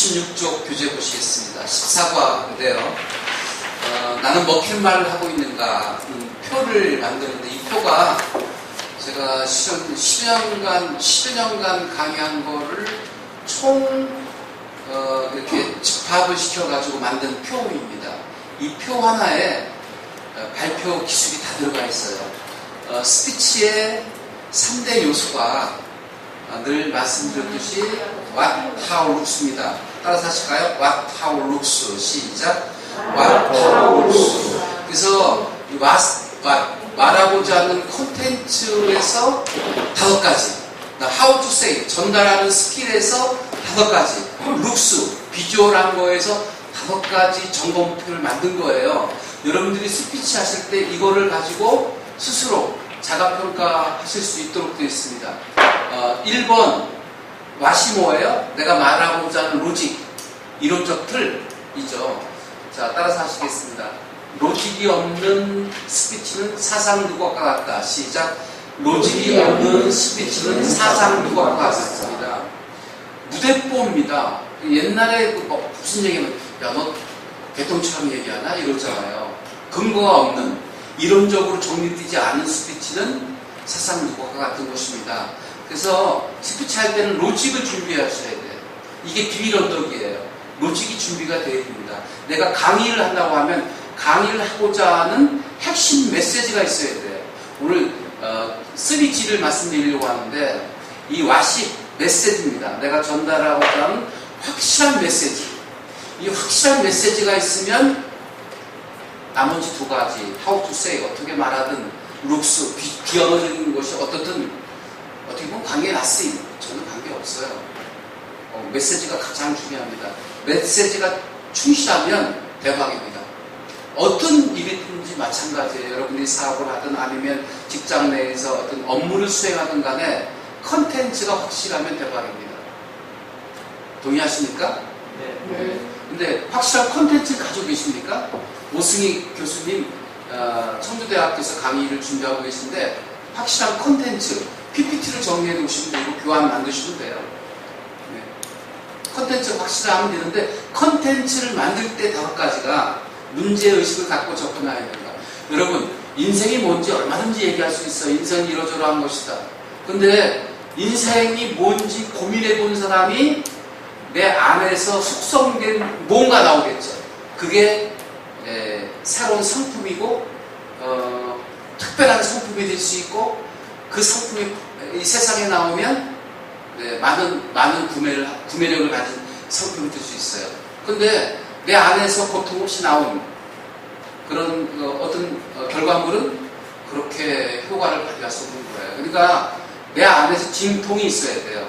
66쪽 교재 보시겠습니다. 14과인데요. 나는 먹힐 말을 하고 있는가 표를 만드는데 이 표가 제가 10여 년간 강의한 거를 총 이렇게 집합을 시켜가지고 만든 표입니다. 이 표 하나에 발표 기술이 다 들어가 있어요. 스피치의 3대 요소가 늘 말씀드렸듯이 what, how, looks입니다. 따라서 하실까요? what, how, looks. 시작. what, how, looks. 그래서 말하고자 하는 콘텐츠에서 5가지, how to say, 전달하는 스킬에서 5가지, looks, 비주얼한 거에서 5가지 점검표를 만든 거예요. 여러분들이 스피치 하실 때 이거를 가지고 스스로 자가평가 하실 수 있도록 되어 있습니다. 1번, what이 뭐예요? 내가 말하고자 하는 로직, 이론적 틀이죠. 자, 따라서 하시겠습니다. 로직이 없는 스피치는 사상누각과 같다. 시작. 로직이 없는 스피치는 사상누각과 같습니다. 무대뽀입니다. 옛날에 무슨 얘기하면 야, 너 개똥처럼 얘기하나? 이러잖아요. 근거가 없는, 이론적으로 정리되지 않은 스피치는 사상누각과 같은 것입니다. 그래서 스피치 할 때는 로직을 준비하셔야 돼요. 이게 비밀 언덕이에요. 로직이 준비가 되어야 됩니다. 내가 강의를 한다고 하면 강의를 하고자 하는 핵심 메시지가 있어야 돼요. 오늘 3G를 말씀드리려고 하는데 이 what이 메시지입니다. 내가 전달하고자 하는 확실한 메시지. 이 확실한 메시지가 있으면 나머지 2가지 how to say, 어떻게 말하든 looks, 비언어적인 것이 어떻든 어떻게 보면 관계 났으니 저는 관계없어요. 메시지가 가장 중요합니다. 메시지가 충실하면 대박입니다. 어떤 일이든지 마찬가지예요. 여러분들이 사업을 하든 아니면 직장 내에서 어떤 업무를 수행하든 간에 컨텐츠가 확실하면 대박입니다. 동의하십니까? 네. 근데 확실한 컨텐츠를 가지고 계십니까? 오승희 교수님 청주대학교에서 강의를 준비하고 계신데 확실한 컨텐츠, PPT를 정리해 놓으시면 되고 교환 만드시면 돼요. 네. 컨텐츠가 확실하면 되는데 컨텐츠를 만들 때 5가지가 문제의식을 갖고 접근해야 된다. 여러분, 인생이 뭔지 얼마든지 얘기할 수 있어요. 인생은 이러저러한 것이다. 근데 인생이 뭔지 고민해 본 사람이 내 안에서 숙성된 뭔가 나오겠죠. 그게 새로운 상품이고 특별한 상품이 될 수 있고 그 상품이 이 세상에 나오면 많은 구매력을 가진 상품이 될 수 있어요. 근데 내 안에서 고통 없이 나온 그런 어떤 결과물은 그렇게 효과를 발휘할 수 없는 거예요. 그러니까 내 안에서 진통이 있어야 돼요.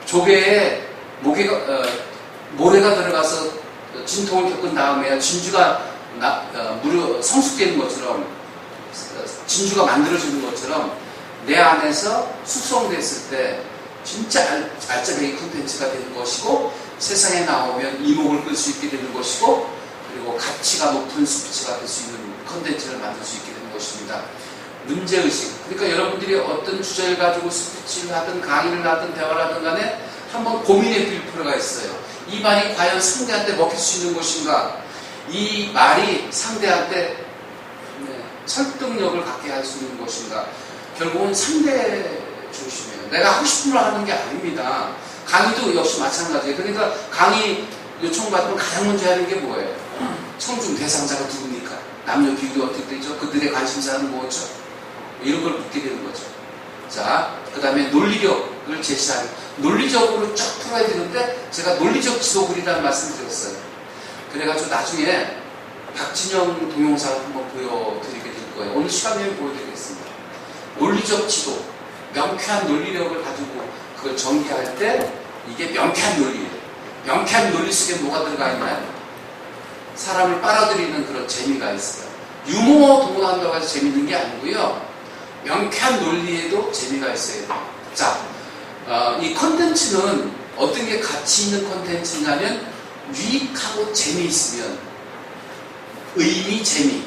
조개에 모래가 들어가서 진통을 겪은 다음에 진주가 성숙되는 것처럼, 진주가 만들어지는 것처럼 내 안에서 숙성됐을 때 진짜 알짜배기 콘텐츠가 되는 것이고 세상에 나오면 이목을 끌 수 있게 되는 것이고 그리고 가치가 높은 스피치가 될 수 있는 콘텐츠를 만들 수 있게 되는 것입니다. 문제의식. 그러니까 여러분들이 어떤 주제를 가지고 스피치를 하든 강의를 하든 대화를 하든 간에 한번 고민해 볼 필요가 있어요. 이 말이 과연 상대한테 먹힐 수 있는 것인가? 이 말이 상대한테 설득력을 갖게 할 수 있는 것인가? 결국은 상대 중심이에요. 내가 하고 싶은 말 하는 게 아닙니다. 강의도 역시 마찬가지예요. 그러니까 강의 요청받으면 가장 먼저 하는 게 뭐예요? 청중 대상자가 누굽니까? 남녀 비율이 어떻게 되죠? 그들의 관심사는 뭐죠? 이런 걸 묻게 되는 거죠. 자, 그 다음에 논리력을 제시하는, 논리적으로 쫙 풀어야 되는데 제가 논리적 지도글이라는 말씀을 드렸어요. 그래가지고 나중에 박진영 동영상을 한번 보여드리게 될 거예요. 오늘 시간 내면 보여드리겠습니다. 논리적 지도, 명쾌한 논리력을 가지고 그걸 전개할 때 이게 명쾌한 논리예요. 명쾌한 논리 속에 뭐가 들어가 있나요? 사람을 빨아들이는 그런 재미가 있어요. 유머 동원한다고 해서 재밌는 게 아니고요. 명쾌한 논리에도 재미가 있어야 돼요. 자, 이 컨텐츠는 어떤 게 가치 있는 컨텐츠냐면 유익하고 재미있으면 의미, 재미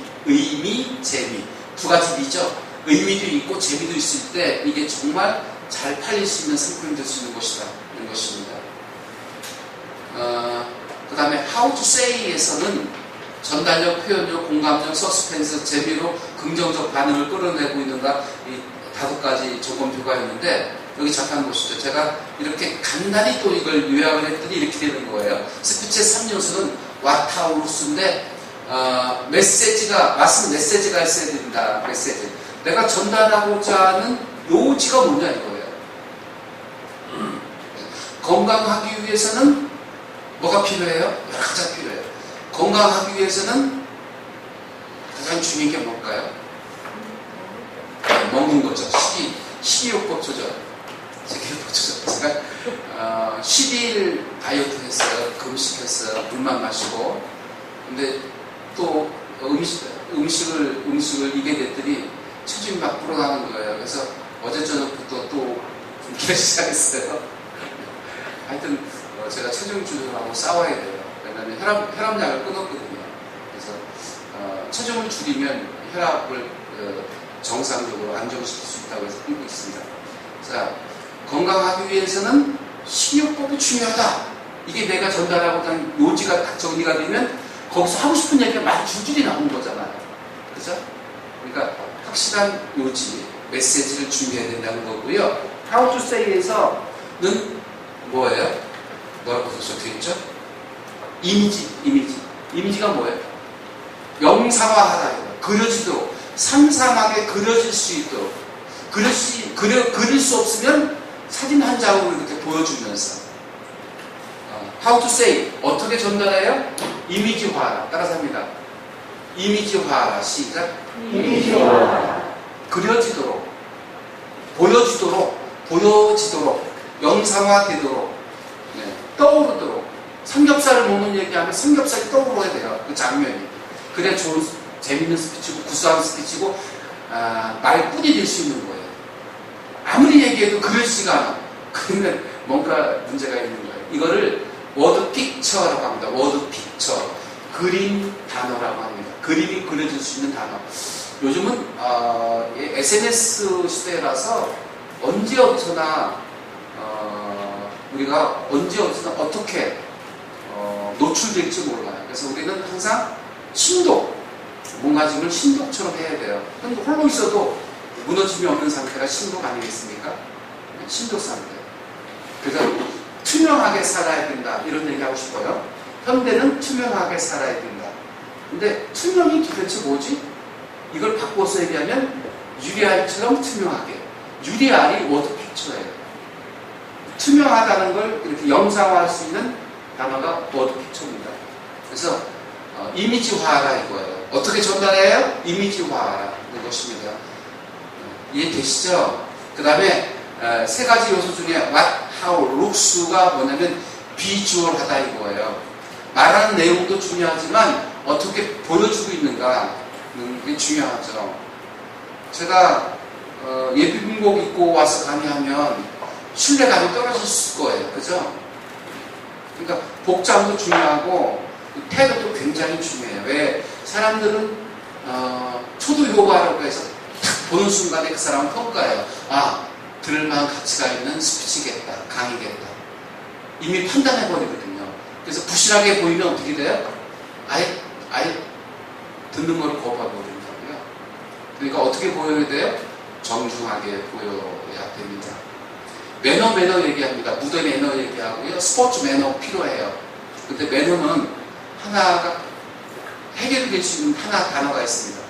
2가지 B죠. 의미도 있고 재미도 있을 때 이게 정말 잘 팔릴 수 있는 상품이 될 수 있는 것이다. 이런 것입니다. 그 다음에 how to say에서는 전달력, 표현력, 공감력, 서스펜스, 재미로 긍정적 반응을 끌어내고 있는가, 이 5가지 조건표가 있는데, 여기 잠깐 보시죠. 제가 이렇게 간단히 또 이걸 요약을 했더니 이렇게 되는 거예요. 스피치의 3요소는 what, how, who인데, 메시지가 있어야 된다. 메시지. 내가 전달하고자 하는 요지가 뭐냐 이거예요. 건강하기 위해서는 뭐가 필요해요? 여러 가지가 필요해요. 건강하기 위해서는 가장 중요한 게 뭘까요? 먹는 거죠. 식이요법 조절. 제가 12일 다이어트 했어요. 금식했어요. 물만 마시고. 근데 또 음식을 입에 냈더니 체중이 막 불어나는 거예요. 그래서 어제 저녁부터 또 굶기를 시작했어요. 하여튼 제가 체중 조절하고 싸워야 돼요. 왜냐하면 혈압약을 끊었거든요. 그래서 체중을 줄이면 혈압을 정상적으로 안정시킬 수 있다고 해서 끊고 있습니다. 자, 건강하기 위해서는 식이요법이 중요하다. 이게 내가 전달하고 한 요지가 딱 정리가 되면 거기서 하고 싶은 얘기가 많이 줄줄이 나오는 거잖아요. 그죠? 그러니까 확실한 요지, 메시지를 준비해야 된다는 거고요. How to say에서는 뭐예요? 뭐라고 적혀있죠? 이미지가 뭐예요? 영상화하다. 그려지도록, 상상하게 그려질 수 있도록. 그릴 수 없으면 사진 한 장으로 이렇게 보여주면서. How to say. 어떻게 전달해요? 이미지화하라. 따라서 합니다. 이미지화하라. 시작. 이미지화하라. 그려지도록, 보여지도록, 영상화되도록, 떠오르도록. 삼겹살을 먹는 얘기하면 삼겹살이 떠오르야 돼요. 그 장면이. 그래 좋은, 재밌는 스피치고, 구수한 스피치고, 말뿐이 될 수 있는 거예요. 아무리 얘기해도 그려지지가 않아. 그러면 뭔가 문제가 있는 거예요. 이거를 워드 픽처라고 합니다. 워드 픽처. 그림 단어라고 합니다. 그림이 그려질 수 있는 단어. 요즘은 SNS 시대라서 언제 어디서나 우리가 언제 어디서나 어떻게 노출될지 몰라요. 그래서 우리는 항상 뭔가 지금 신독처럼 해야 돼요. 근데 홀로 있어도 무너짐이 없는 상태가 신독 아니겠습니까? 신독 상태. 그래서 투명하게 살아야 된다. 이런 얘기 하고 싶어요. 현대는 투명하게 살아야 된다. 근데 투명이 도대체 뭐지? 이걸 바꿔서 얘기하면 유리알처럼 투명하게. 유리알이 워드 픽처예요. 투명하다는 걸 이렇게 영상화할 수 있는 단어가 워드 픽처입니다. 그래서 이미지화하라 이거예요. 어떻게 전달해요? 이미지화하라는 것입니다. 이해되시죠? 그 다음에 3가지 요소 중에 what, how, looks가 뭐냐면 비주얼하다 이거예요. 말하는 내용도 중요하지만 어떻게 보여주고 있는가는 게 중요하죠. 제가 예비군복 입고 와서 강의하면 신뢰감이 떨어질 거예요. 그죠? 그러니까 복장도 중요하고 태도도 굉장히 중요해요. 왜? 사람들은 초도 효과라고 해서 탁 보는 순간에 그 사람은 평가해요. 들을만한 가치가 있는 스피치겠다, 강의겠다. 이미 판단해버리거든요. 그래서 부실하게 보이면 어떻게 돼요? 아예 듣는 걸 거부해버린다고요. 그러니까 어떻게 보여야 돼요? 정중하게 보여야 됩니다. 매너 얘기합니다. 무대 매너 얘기하고요. 스포츠 매너 필요해요. 근데 매너는 하나가 해결이 될 수 있는 하나 단어가 있습니다.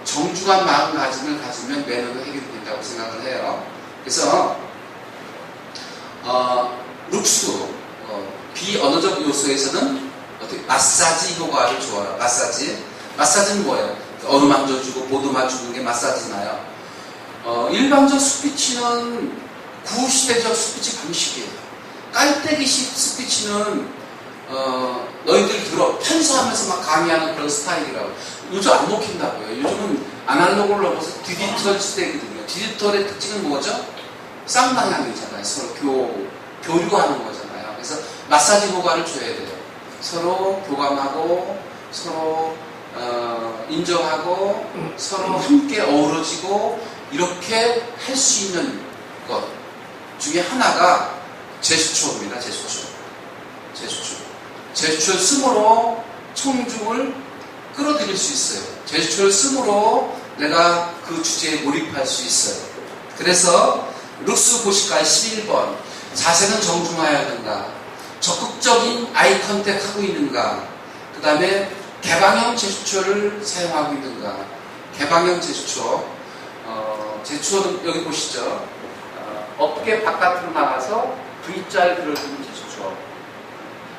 정중한 마음가짐을 가지면 매너도 해결된다고 생각을 해요. 그래서 룩스 비언어적 요소에서는 어떻게 마사지 효과를 줘요. 마사지는 뭐예요? 어루 만져주고 보도 맞추는 게 마사지나요? 일반적 스피치는 구시대적 스피치 방식이에요. 깔때기식 스피치는 너희들 들어 편서하면서 막 강의하는 그런 스타일이라고. 요즘 안 먹힌다고요. 요즘은 아날로그를 넘어서 디지털 시대거든요. 디지털의 특징은 뭐죠? 쌍방향이잖아요. 서로 교류하는 거잖아요. 그래서 마사지 효과를 줘야 돼요. 서로 교감하고 서로 인정하고 서로 함께 어우러지고 이렇게 할 수 있는 것 중에 하나가 제스처입니다. 제스처. 제스처를 쓰므로 청중을 끌어들일 수 있어요. 제스처를 쓰므로 내가 그 주제에 몰입할 수 있어요. 그래서 룩스 보시카의 11번 자세는 정중하여야든가 적극적인 아이 컨택 하고 있는가, 그 다음에 개방형 제스처를 사용하고 있는가. 개방형 제스처, 제스처는 여기 보시죠. 어깨 바깥으로 나가서 V자를 그려주는 제스처.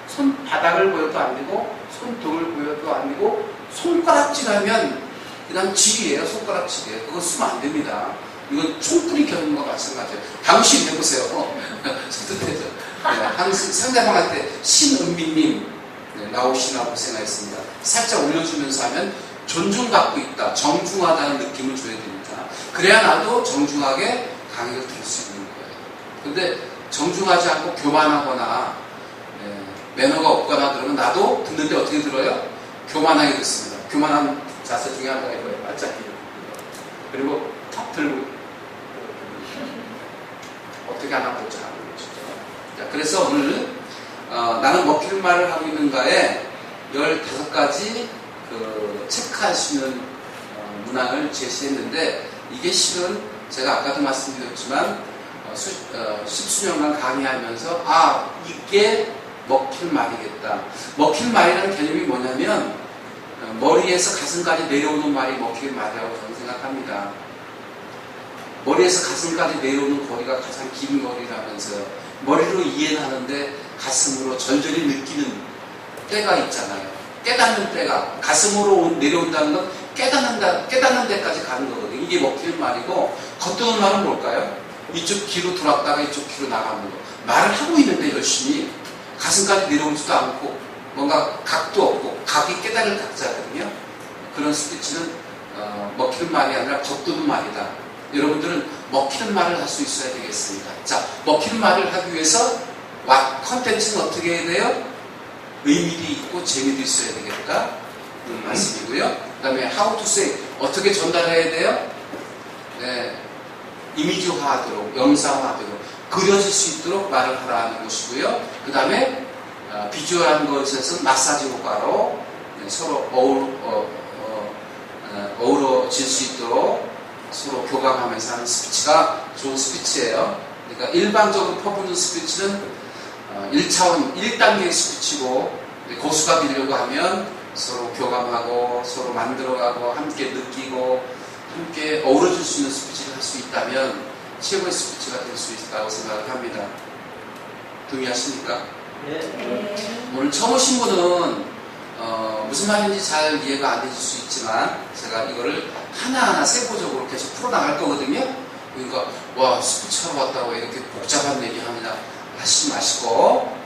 손바닥을 보여도 안 되고 손등을 보여도 안 되고 손가락질하면 그냥 질이에요. 손가락질이에요. 그거 쓰면 안 됩니다. 이건 총뿌리 겨누는 거 마찬가지예요. 당신 해보세요. 손뜻해져. 상대방한테 신은미님 나오시라고 생각했습니다. 살짝 올려주면서 하면 존중 갖고 있다, 정중하다는 느낌을 줘야 됩니다. 그래야 나도 정중하게 강의를 들을 수 있는 거예요. 근데 정중하지 않고 교만하거나 매너가 없거나 그러면 나도 듣는데 어떻게 들어요? 교만하게 듣습니다. 교만한 자세 중에 하나가 이거예요. 말짝기. 그리고 턱 들고 어떻게 하나 보자. 자, 그래서 오늘 나는 먹힐 말을 하고 있는가에 15가지 체크할 수 있는 문항을 제시했는데, 이게 실은 제가 아까도 말씀드렸지만 십수년간 강의하면서 이게 먹힐 말이겠다. 먹힐 말이라는 개념이 뭐냐면 머리에서 가슴까지 내려오는 말이 먹힐 말이라고 저는 생각합니다. 머리에서 가슴까지 내려오는 거리가 가장 긴 거리라면서요. 머리로 이해는 하는데 가슴으로 절절히 느끼는 때가 있잖아요. 깨닫는 때가, 가슴으로 내려온다는 건 깨닫는 데까지 가는 거거든요. 이게 먹힐 말이고, 겉도는 말은 뭘까요? 이쪽 귀로 들어왔다가 이쪽 귀로 나가는 거. 말을 하고 있는데 열심히 가슴까지 내려오지도 않고 뭔가 각도 없고, 각이 깨달을 각자거든요. 그런 스피치는 먹히는 말이 아니라 겉도는 말이다. 여러분들은 먹히는 말을 할 수 있어야 되겠습니다. 자, 먹히는 말을 하기 위해서 컨텐츠는 어떻게 해야 돼요? 의미도 있고 재미도 있어야 되겠다. 말씀이고요. 그 다음에 how to say, 어떻게 전달해야 돼요? 네, 이미지화하도록, 영상화하도록, 그려질 수 있도록 말을 하라는 것이고요. 그 다음에 비주얼한 것에서 마사지 효과로 서로 어우러질 수 있도록 서로 교감하면서 하는 스피치가 좋은 스피치예요. 그러니까 일반적으로 퍼붓는 스피치는 1차원, 1단계의 스피치고, 고수가 되려고 하면 서로 교감하고 서로 만들어가고 함께 느끼고 함께 어우러질 수 있는 스피치를 할 수 있다면 최고의 스피치가 될 수 있다고 생각을 합니다. 동의하십니까? 네. 오늘 처음 오신 분은 무슨 말인지 잘 이해가 안 되실 수 있지만 제가 이거를 하나하나 세부적으로 계속 풀어나갈 거거든요. 그러니까 스피치 하러 왔다고 이렇게 복잡한 얘기 합니다 하시지 마시고